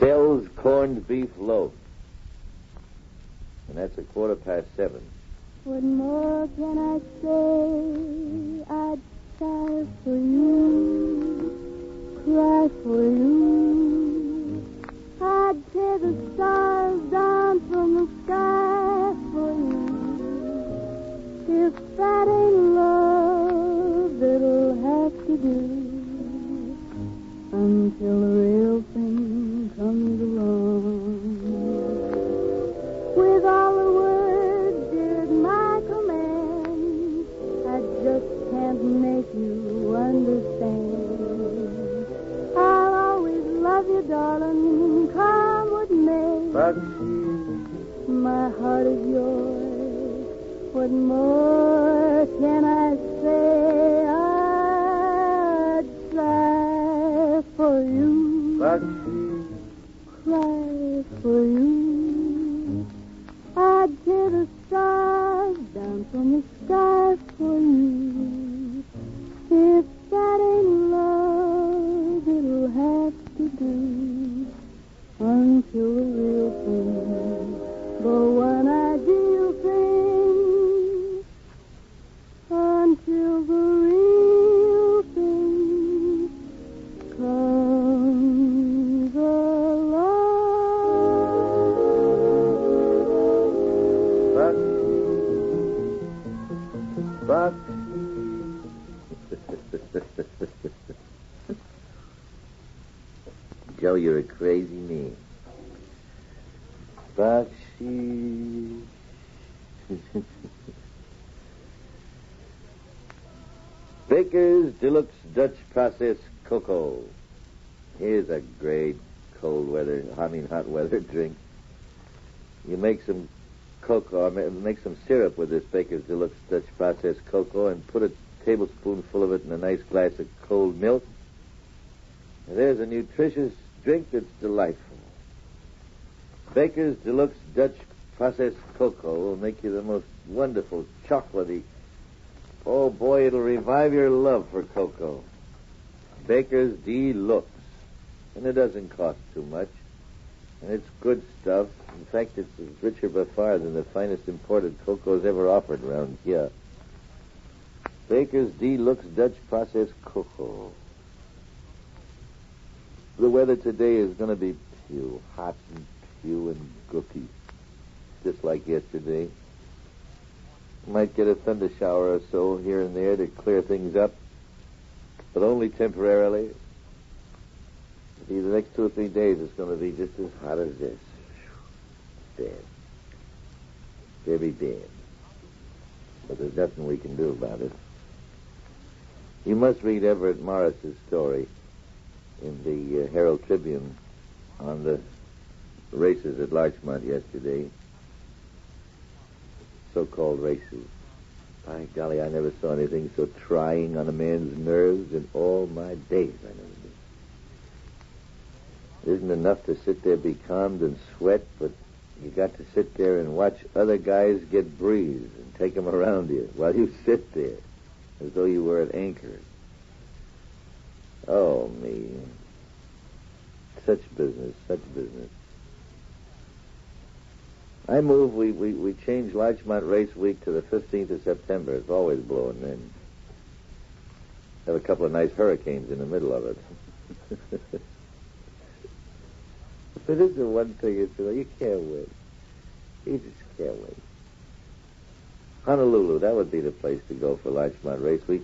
sells corned beef loaf. And that's 7:15. What more can I say? I'd sigh for you, cry for you. I'd tear the stars down from the sky for you. If that ain't love, it'll have to do until the real thing comes along. With all the words at my command, I just can't make you understand. I'll always love you, darling, come what may. But my heart is yours. What more can I say? I'd sigh for you, but cry for you. I'd tear the stars down from the sky for you. If that ain't love, it'll have to do until the real thing, the one ideal thing, until the real thing comes along. But Joe, you're a crazy man. But she... Baker's Deluxe Dutch Process Cocoa. Here's a great hot weather drink. You make some cocoa, make some syrup with this Baker's Deluxe Dutch Process Cocoa and put a tablespoonful of it in a nice glass of cold milk. And there's a nutritious drink that's delightful. Baker's Deluxe Dutch Process Cocoa will make you the most wonderful chocolatey. Oh, boy, it'll revive your love for cocoa. Baker's Deluxe. And it doesn't cost too much. And it's good stuff. In fact, it's richer by far than the finest imported cocoa's ever offered around here. Baker's Deluxe Dutch Process Cocoa. The weather today is going to be hot and and gooky, just like yesterday. Might get a thunder shower or so here and there to clear things up, but only temporarily. The next 2 or 3 days it's going to be just as hot as this. Damn. Very damn. But there's nothing we can do about it. You must read Everett Morris's story in the Herald Tribune on the races at Larchmont yesterday. So-called races. By golly, I never saw anything so trying on a man's nerves in all my days. I never did. It isn't enough to sit there becalmed and sweat, but you got to sit there and watch other guys get breezed and take them around you while you sit there as though you were at anchor. Oh, me. Such business. I move we change Larchmont Race Week to the 15th of September. It's always blowing then. Have a couple of nice hurricanes in the middle of it. But this is the one thing you can't win. You just can't win. Honolulu, that would be the place to go for Larchmont Race Week.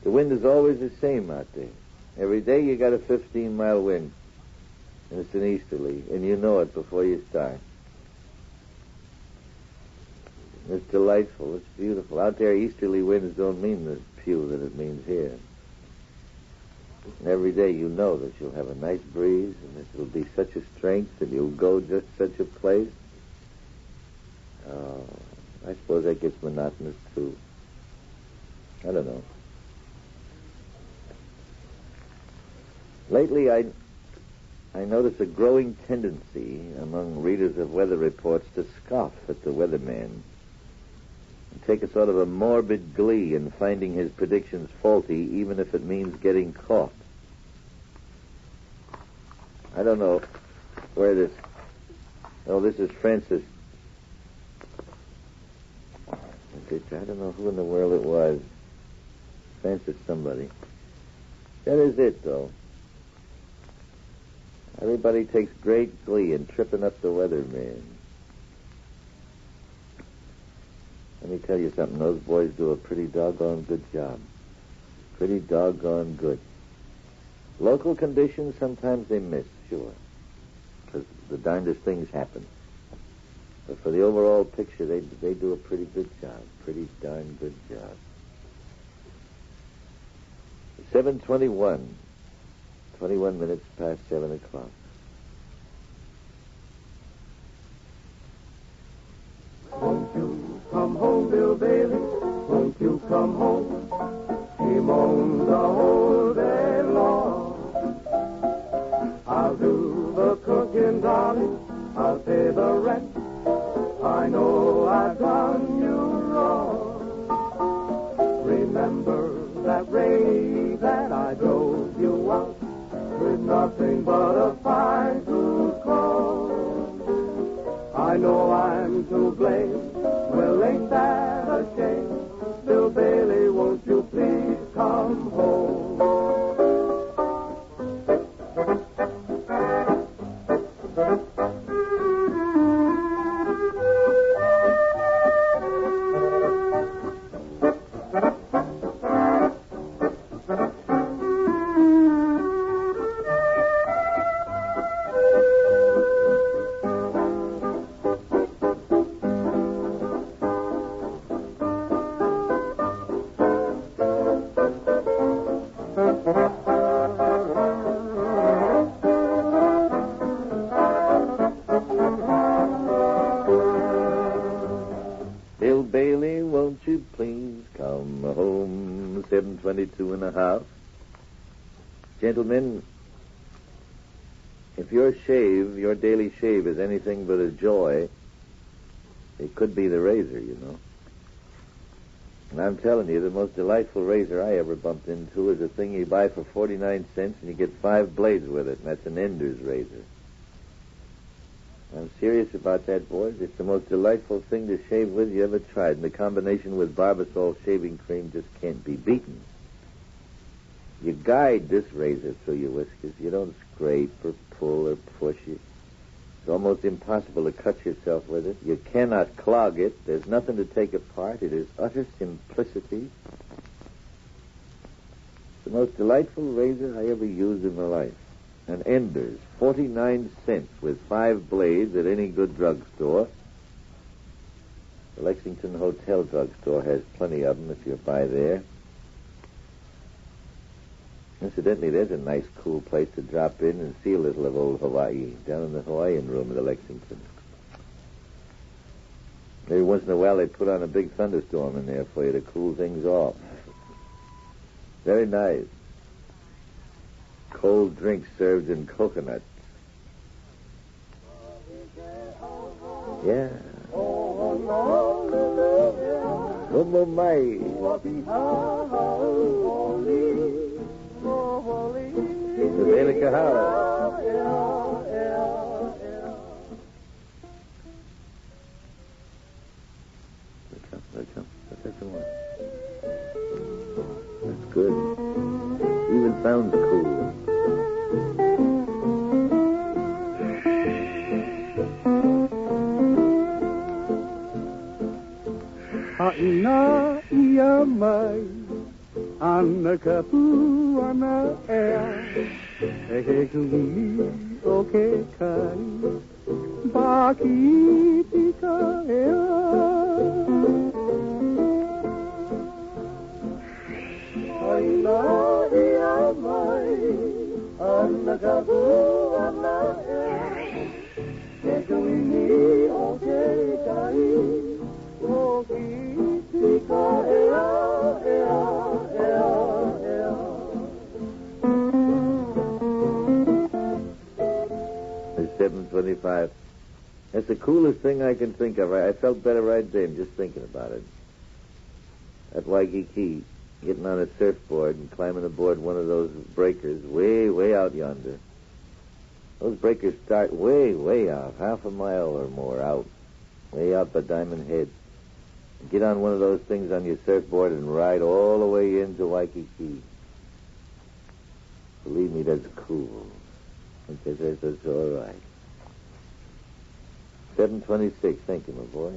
The wind is always the same out there. Every day you got a 15-mile wind. And it's an easterly, and you know it before you start. It's delightful. It's beautiful. Out there, easterly winds don't mean the few that it means here. And every day you know that you'll have a nice breeze, and that it'll be such a strength, and you'll go just such a place. Oh, I suppose that gets monotonous, too. I don't know. Lately, I notice a growing tendency among readers of weather reports to scoff at the weatherman and take a sort of a morbid glee in finding his predictions faulty, even if it means getting caught. I don't know Where this? Oh, this is Francis. I don't know who in the world it was. Francis somebody. That is it, though. Everybody takes great glee in tripping up the weatherman. Let me tell you something. Those boys do a pretty doggone good job. Pretty doggone good. Local conditions, sometimes they miss, sure. Because the darndest things happen. But for the overall picture, they do a pretty good job. Pretty darn good job. 7:21. 21 minutes past 7 o'clock. Won't you come home, Bill Bailey? Won't you come home? He moans the whole day long. I'll do the cooking, darling. I'll pay the rent. I know I've done you wrong. Remember that rainy that I drove you out with nothing but a fine tooth comb. I know I'm to blame. Well, ain't that a shame? Bill Bailey, won't you please come home? Bill Bailey, won't you please come home? 7:22 and a half. Gentlemen, if your daily shave is anything but a joy, it could be the razor, you know. And I'm telling you, the most delightful razor I ever bumped into is a thing you buy for 49 cents and you get 5 blades with it, and that's an Ender's razor. I'm serious about that, boys. It's the most delightful thing to shave with you ever tried, and the combination with Barbasol shaving cream just can't be beaten. You guide this razor through your whiskers. You don't scrape or pull or push it. It's almost impossible to cut yourself with it. You cannot clog it. There's nothing to take apart. It is utter simplicity. It's the most delightful razor I ever used in my life. An Ender's, 49 cents with 5 blades at any good drugstore. The Lexington Hotel drugstore has plenty of them if you buy there. Incidentally, there's a nice, cool place to drop in and see a little of old Hawaii, down in the Hawaiian room of the Lexington. Every once in a while, they put on a big thunderstorm in there for you to cool things off. Very nice. Cold drinks served in coconuts. Yeah. Oh, my. The Bailey Kahara. There come. That's the one. That's good. Even sounds cool. Haina ia mai, ana ka puana ea, e he kumi o ke kai, baki tika ea. Haina ia mai, ana ka puana ea, e kumi o ke kai, It's 7:25. That's the coolest thing I can think of. I felt better right then just thinking about it. At Waikiki, getting on a surfboard and climbing aboard one of those breakers way, way out yonder. Those breakers start way, way out, half a mile or more out, way out by Diamond Head. Get on one of those things on your surfboard and ride all the way into Waikiki. Believe me, that's cool. Because that's all right. 7:26. Thank you, my boy.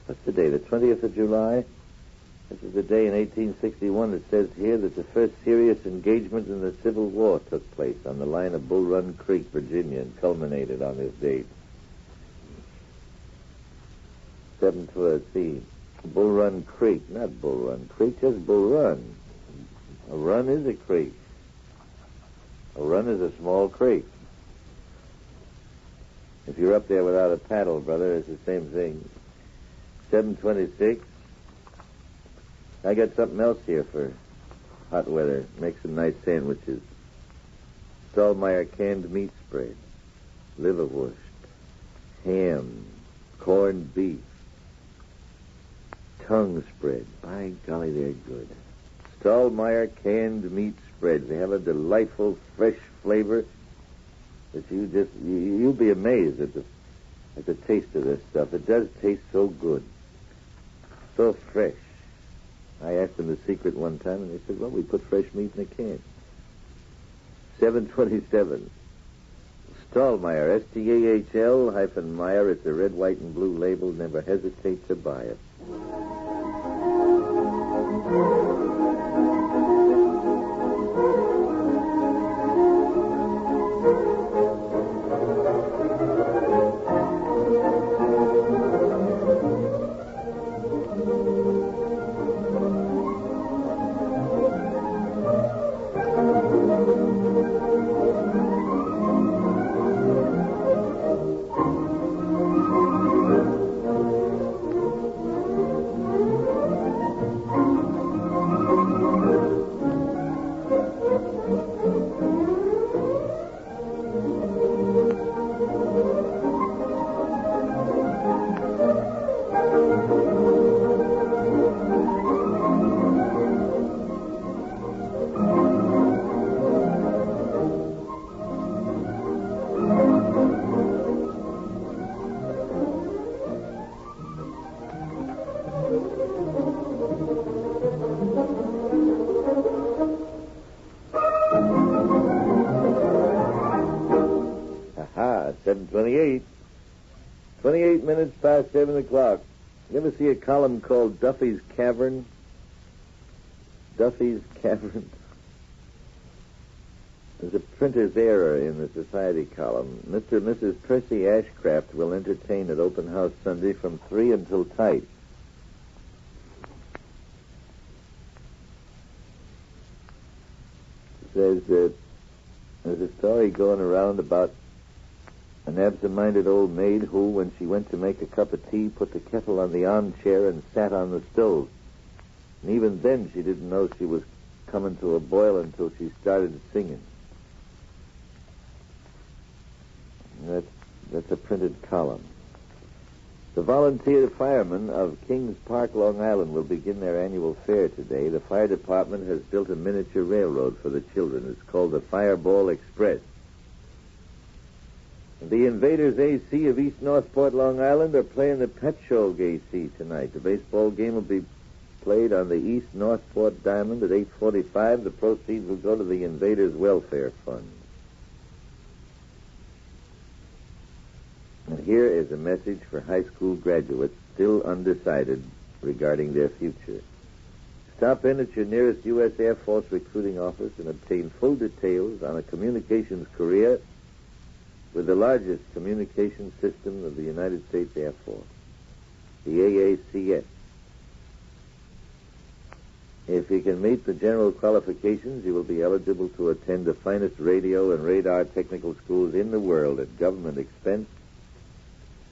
What's the day? The 20th of July? This is the day in 1861 that says here that the first serious engagement in the Civil War took place on the line of Bull Run Creek, Virginia, and culminated on this date. 7:12. Bull Run Creek, not Bull Run Creek, just Bull Run. A run is a creek. A run is a small creek. If you're up there without a paddle, brother, it's the same thing. 7:26. I got something else here for hot weather. Make some nice sandwiches. Stallmeyer canned meat spread, liverwurst, ham, corned beef, tongue spread. By golly, they're good. Stallmeyer canned meat spreads. They have a delightful, fresh flavor that you'll be amazed at the taste of this stuff. It does taste so good, so fresh. I asked them the secret one time, and they said, well, we put fresh meat in a can. 7:27. Stallmeyer, Stahl-Meyer. It's a red, white, and blue label. Never hesitate to buy it. Aha, 7:28. 28 minutes past 7 o'clock. You ever see a column called Duffy's Cavern? Duffy's Cavern? There's a printer's error in the Society column. Mr. and Mrs. Percy Ashcraft will entertain at Open House Sunday from 3 until tight. It says that there's a story going around about an absent-minded old maid who, when she went to make a cup of tea, put the kettle on the armchair and sat on the stove. And even then she didn't know she was coming to a boil until she started singing. That's a printed column. The volunteer firemen of Kings Park, Long Island, will begin their annual fair today. The fire department has built a miniature railroad for the children. It's called the Fireball Express. The Invaders AC of East Northport, Long Island, are playing the Pet Show AC tonight. The baseball game will be played on the East Northport Diamond at 8:45. The proceeds will go to the Invaders Welfare Fund. And here is a message for high school graduates still undecided regarding their future. Stop in at your nearest U.S. Air Force recruiting office and obtain full details on a communications career with the largest communication system of the United States Air Force, the AACS. If you can meet the general qualifications, you will be eligible to attend the finest radio and radar technical schools in the world at government expense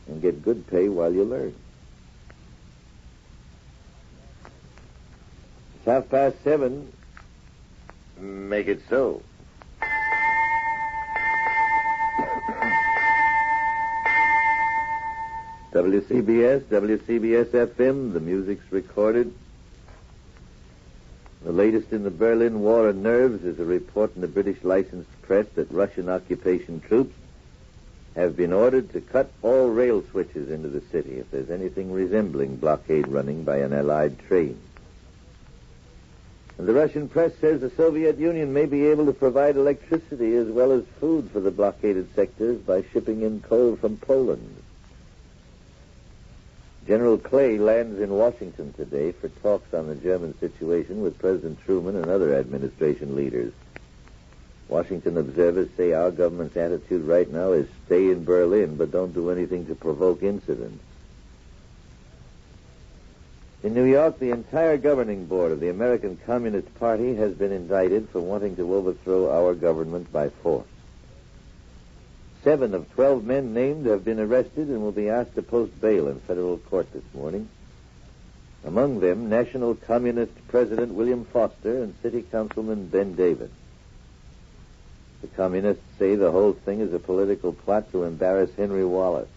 and get good pay while you learn. It's 7:30. Make it so. WCBS, WCBS FM, the music's recorded. The The latest in the Berlin War of Nerves is a report in the British licensed press that Russian occupation troops have been ordered to cut all rail switches into the city if there's anything resembling blockade running by an Allied train. And the Russian press says the Soviet Union may be able to provide electricity as well as food for the blockaded sectors by shipping in coal from Poland. General Clay lands in Washington today for talks on the German situation with President Truman and other administration leaders. Washington observers say our government's attitude right now is stay in Berlin, but don't do anything to provoke incidents. In New York, the entire governing board of the American Communist Party has been indicted for wanting to overthrow our government by force. 7 of 12 men named have been arrested and will be asked to post bail in federal court this morning. Among them, National Communist President William Foster and City Councilman Ben David. The communists say the whole thing is a political plot to embarrass Henry Wallace.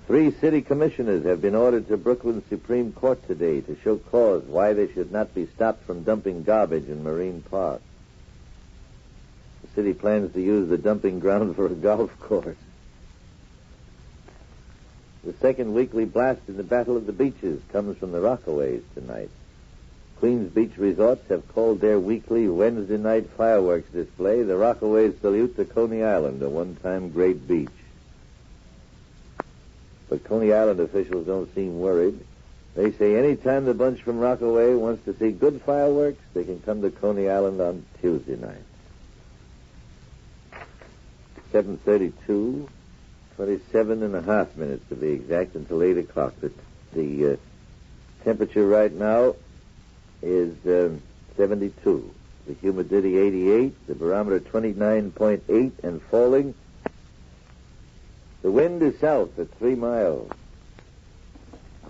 3 city commissioners have been ordered to Brooklyn Supreme Court today to show cause why they should not be stopped from dumping garbage in Marine Park. The city plans to use the dumping ground for a golf course. The second weekly blast in the Battle of the Beaches comes from the Rockaways tonight. Queens Beach Resorts have called their weekly Wednesday night fireworks display the Rockaways Salute to Coney Island, a one-time great beach. But Coney Island officials don't seem worried. They say any time the bunch from Rockaway wants to see good fireworks, they can come to Coney Island on Tuesday night. 7:32, 27 and a half minutes to be exact until 8 o'clock. The temperature right now is 72. The humidity 88. The barometer 29.8 and falling. The wind is south at 3 miles.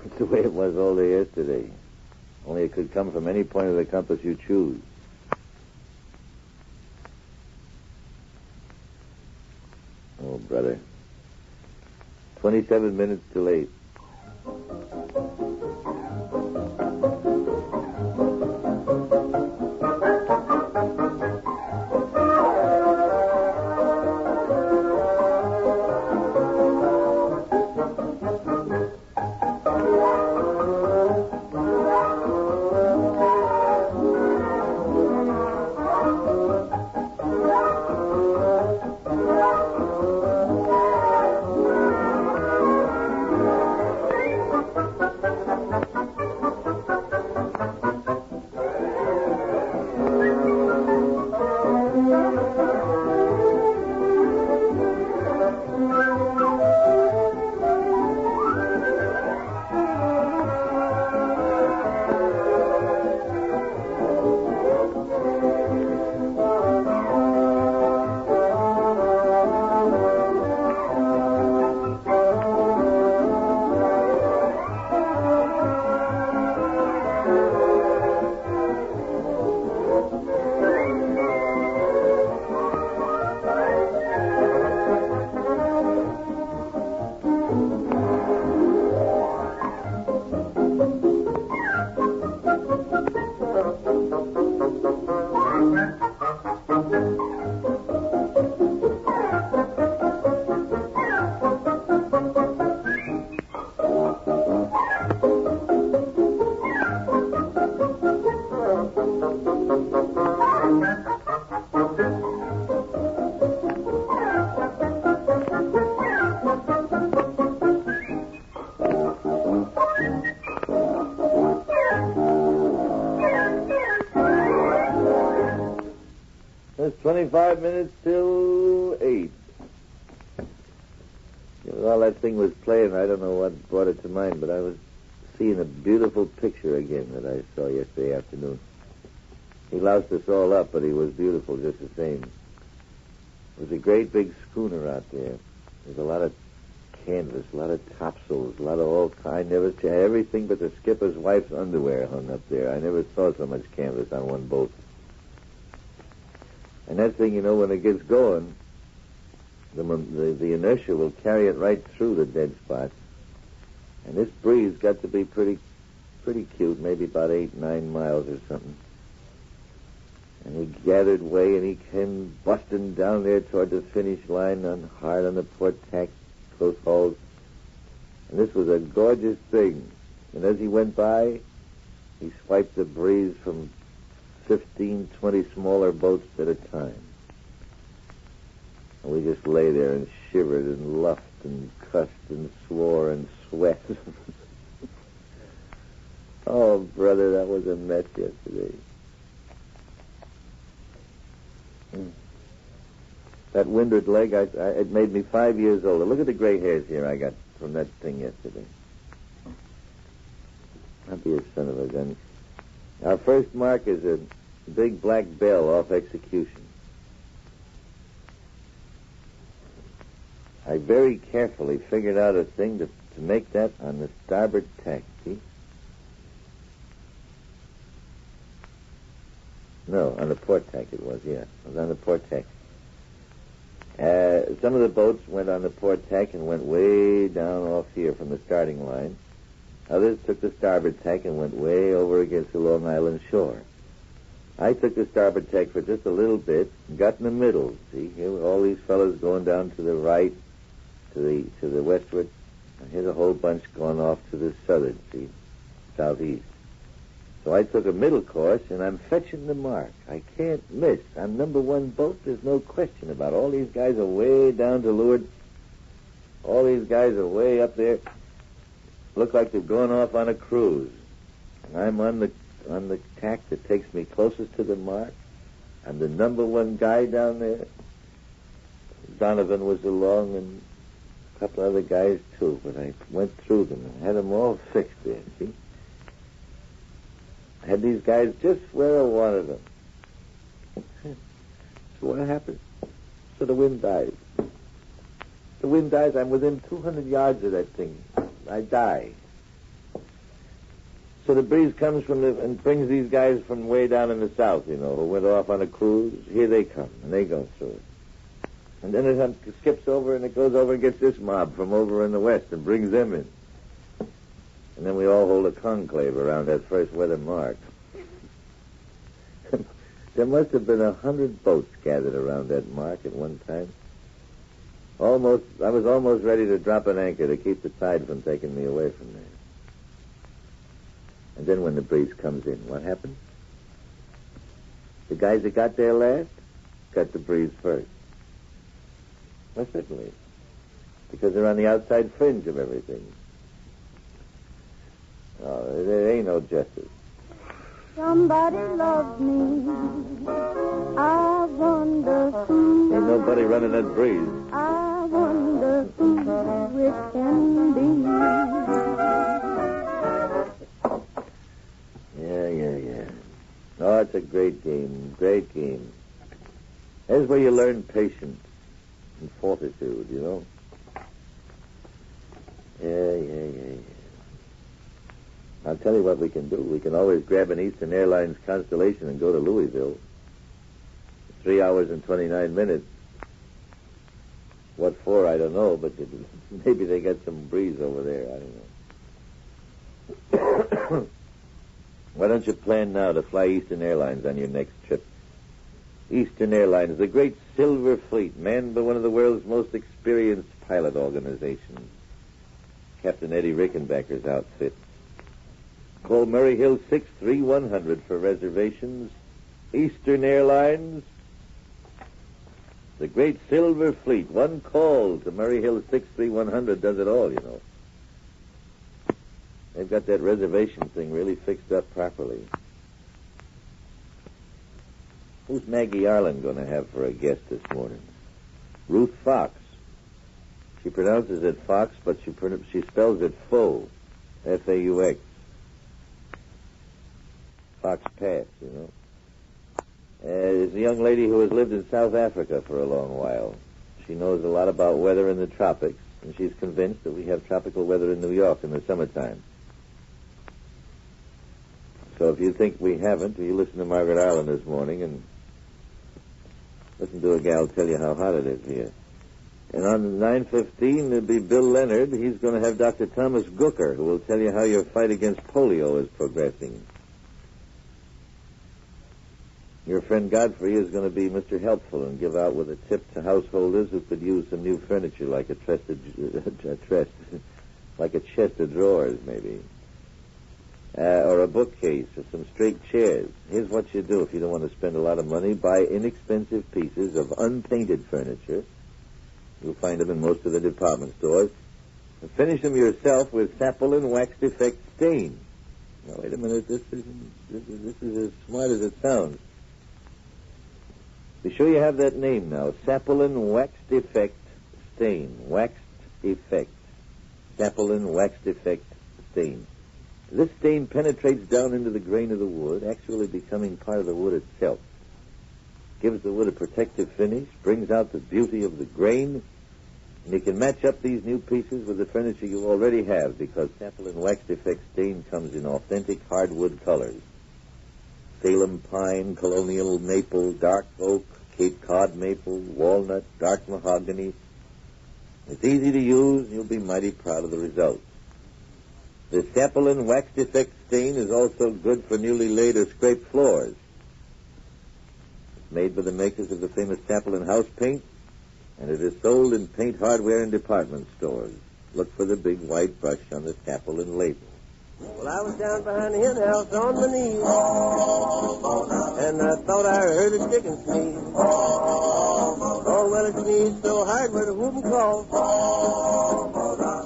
That's the way it was all day yesterday. Only it could come from any point of the compass you choose. Oh, brother. 27 minutes till 8. It's 25 minutes till 8. While that thing was playing, I don't know what brought it to mind, but I was seeing a beautiful picture again that I saw yesterday afternoon. He loused us all up, but he was beautiful just the same. It was a great big schooner out there. There's a lot of canvas, a lot of topsails, a lot of all kinds. Everything but the skipper's wife's underwear hung up there. I never saw so much canvas on one boat. And that thing, when it gets going, the inertia will carry it right through the dead spot. And this breeze got to be pretty pretty cute, maybe about 8-9 miles or something. And he gathered way, and he came busting down there toward the finish line on hard on the port tack, close hauled. And this was a gorgeous thing. And as he went by, he swiped the breeze from 15, 20 smaller boats at a time. And we just lay there and shivered and luffed and cussed and swore and sweat. Oh, brother, that was a mess yesterday. That windward leg, it made me 5 years older. Look at the gray hairs here I got from that thing yesterday. I'll be a son of a gun. Our first mark is a big black bell off Execution. I very carefully figured out a thing to make that on the starboard tack, see? No, on the port tack it was, yeah. It was on the port tack. Some of the boats went on the port tack and went way down off here from the starting line. Others took the starboard tack and went way over against the Long Island shore. I took the starboard tack for just a little bit and got in the middle. See, here were all these fellows going down to the right, to the westward. And here's a whole bunch going off to the southern, see, southeast. So I took a middle course, and I'm fetching the mark. I can't miss. I'm number one boat. There's no question about it. All these guys are way down to leeward. All these guys are way up there. Look like they've gone off on a cruise. And I'm on the tack that takes me closest to the mark. I'm the number one guy down there. Donovan was along, and a couple other guys, too. But I went through them and had them all fixed there, see? I had these guys just where I wanted them. So what happened? So the wind dies. The wind dies. I'm within 200 yards of that thing. I die. So the breeze comes and brings these guys from way down in the south, you know, who went off on a cruise. Here they come, and they go through it. And then it skips over, and it goes over and gets this mob from over in the west and brings them in. And then we all hold a conclave around that first weather mark. There must have been 100 boats gathered around that mark at one time. I was almost ready to drop an anchor to keep the tide from taking me away from there. And then when the breeze comes in, what happened? The guys that got there last got the breeze first. Well, certainly. Because they're on the outside fringe of everything. Oh, there ain't no justice. Somebody loves me. I wonder who. Ain't nobody running that breeze. I wonder who it can be. Yeah. Oh, it's a great game. Great game. That's where you learn patience and fortitude, you know? Yeah. I'll tell you what we can do. We can always grab an Eastern Airlines Constellation and go to Louisville. 3 hours and 29 minutes. What for, I don't know, but maybe they got some breeze over there. I don't know. Why don't you plan now to fly Eastern Airlines on your next trip? Eastern Airlines, the great silver fleet, manned by one of the world's most experienced pilot organizations, Captain Eddie Rickenbacker's outfit. Call Murray Hill 63100 for reservations. Eastern Airlines, the great silver fleet. One call to Murray Hill 63100 does it all, you know. They've got that reservation thing really fixed up properly. Who's Maggie Arlen going to have for a guest this morning? Ruth Fox. She pronounces it Fox, but she spells it Faux. F-A-U-X. Fox Pass, you know. There's a young lady who has lived in South Africa for a long while. She knows a lot about weather in the tropics, and she's convinced that we have tropical weather in New York in the summertime. So if you think we haven't, you listen to Margaret Arlen this morning and listen to a gal tell you how hot it is here. And on 9:15, it'll be Bill Leonard. He's going to have Dr. Thomas Gooker, who will tell you how your fight against polio is progressing. Your friend Godfrey is going to be Mr. Helpful and give out with a tip to householders who could use some new furniture, like a chest of drawers, maybe. Or a bookcase or some straight chairs. Here's what you do if you don't want to spend a lot of money. Buy inexpensive pieces of unpainted furniture. You'll find them in most of the department stores. And finish them yourself with Sapolin Wax Defect Stain. Now, wait a minute. This is as smart as it sounds. Be sure you have that name now. Sapolin Wax Defect Stain. Waxed Effect. Sapolin Wax Defect Stain. This stain penetrates down into the grain of the wood, actually becoming part of the wood itself. Gives the wood a protective finish, brings out the beauty of the grain, and you can match up these new pieces with the furniture you already have, because Sapolin Wax Defect Stain comes in authentic hardwood colors. Salem pine, colonial maple, dark oak, Cape Cod maple, walnut, dark mahogany. It's easy to use, and you'll be mighty proud of the results. The Sapolin Wax Defect Stain is also good for newly laid or scraped floors. It's made by the makers of the famous Sapolin house paint, and it is sold in paint hardware and department stores. Look for the big white brush on the Sapolin label. Well, I was down behind the hen house on my knees, and I thought I heard a chicken sneeze. Oh, well, it sneezed so hard where the whooping cough.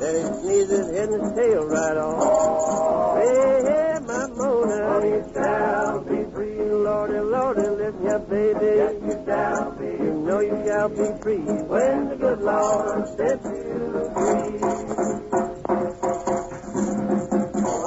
Then it sneezes, hitting his tail right off. Hey, my Mona, you shall be free. Lordy, Lordy, listen here, baby. Yes, you shall be. You know you shall be free when the good Lord sets you free.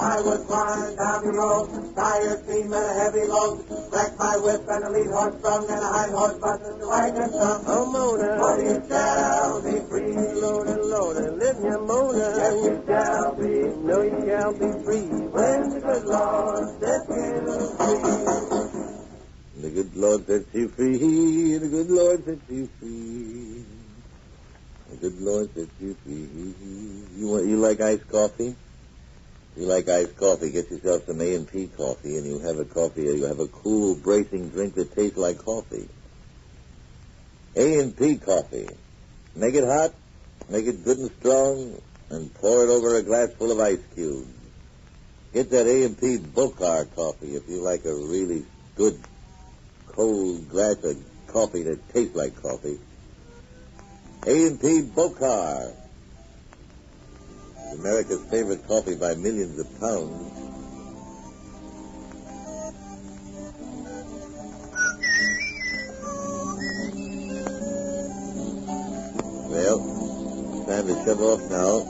I was flying down the road, tired team and a heavy load. Wrecked my whip and a lead horse strung and a hind horse busted the wagon stung. Oh, Mona, Oh, you shall be free. Lordy, Lordy, listen here, Mona. Yes, you shall be. You know you shall be free when the good Lord sets you free. The good Lord sets you free. The good Lord sets you free. The good Lord sets you free. You like iced coffee? If you like iced coffee, get yourself some A&P coffee, and you'll have a cool, bracing drink that tastes like coffee. A&P coffee. Make it hot, make it good and strong, and pour it over a glass full of ice cubes. Get that A&P Bokar coffee if you like a really good, cold glass of coffee that tastes like coffee. A&P Bokar. America's favorite coffee by millions of pounds. Well, time to shove off now.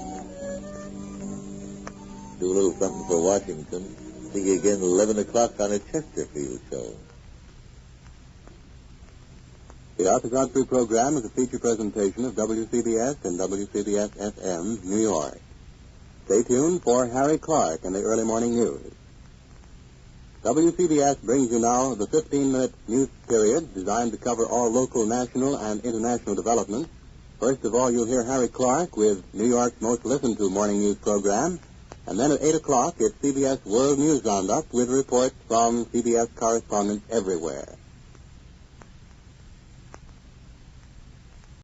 Do a little something for Washington. See you again at 11 o'clock on a Chesterfield show. The Arthur Godfrey program is a feature presentation of WCBS and WCBS-FM, New York. Stay tuned for Harry Clark and the early morning news. WCBS brings you now the 15-minute news period designed to cover all local, national, and international developments. First of all, you'll hear Harry Clark with New York's most listened-to morning news program. And then at 8 o'clock, it's CBS World News Roundup with reports from CBS correspondents everywhere.